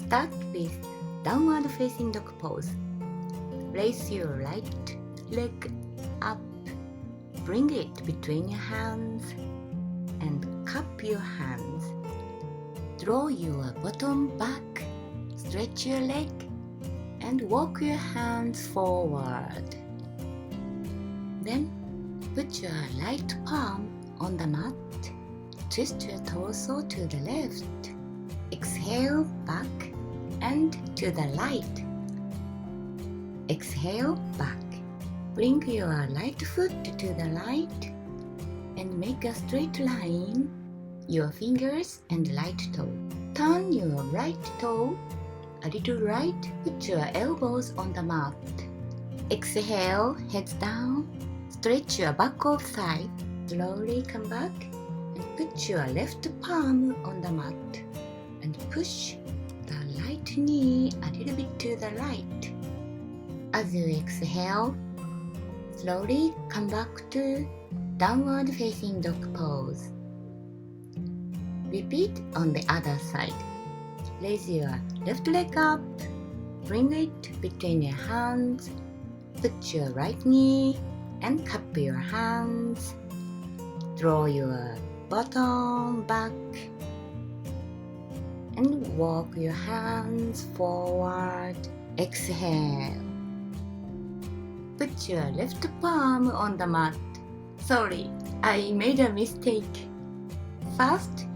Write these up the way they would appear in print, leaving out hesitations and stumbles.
Start with downward facing dog pose. Raise your right leg up. Bring it between your hands and cup your hands. Draw your bottom back. Stretch your leg and walk your hands forward. Then put your right palm on the mat. Twist your torso to the left. Exhale back and to the right. Exhale back. Bring your right foot to the right and make a straight line. Your fingers and right toe. Turn your right toe a little right. Put your elbows on the mat. Exhale, heads down. Stretch your back of thigh. Slowly come back and put your left palm on the mat and push the right knee a little bit to the right. As you exhale, slowly come back to downward facing dog pose. Repeat on the other side. Raise your left leg up, bring it between your hands, put your right knee and cup your hands. Draw your bottom back and walk your hands forward. Exhale. Put your left palm on the mat. Sorry, I made a mistake. First,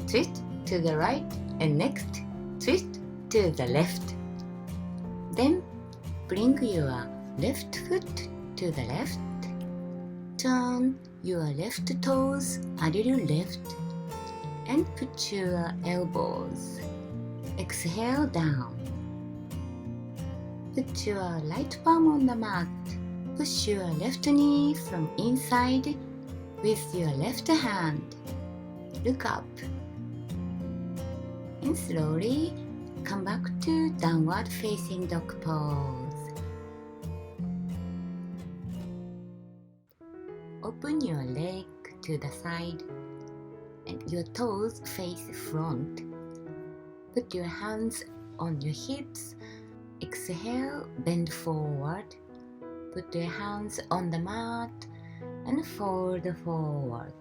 twist to the right and next, twist to the left. Then, bring your left foot to the left. Turn your left toes a little left and put your elbows. Exhale down. Put your right palm on the mat. Push your left knee from inside with your left hand. Look up. And slowly come back to downward facing dog pose. Open your leg to the side and your toes face front. Put your hands on your hips. Exhale, bend forward. Put your hands on the mat and fold forward.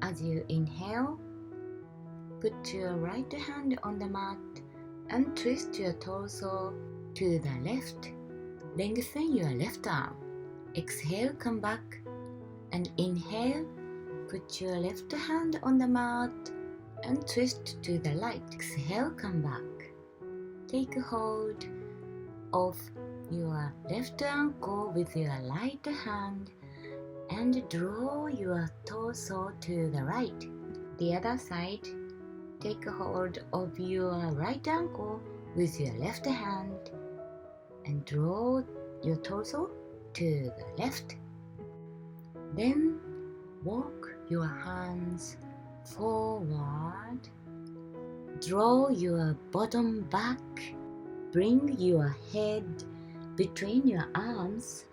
As you inhale, put your right hand on the mat and twist your torso to the left. Lengthen your left arm. Exhale, come back and inhale. Put your left hand on the mat and twist to the right. Exhale, come back. Take hold of your left ankle with your right hand and draw your torso to the right. The other side, take hold of your right ankle with your left hand and draw your torso to the left. Then walk your hands forward. Draw your bottom back. Bring your head between your arms.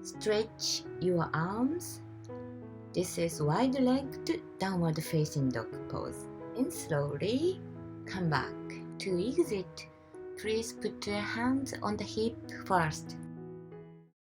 Stretch your arms. This is wide-legged downward facing dog pose. And slowly come back. To exit, please put your hands on the hip first.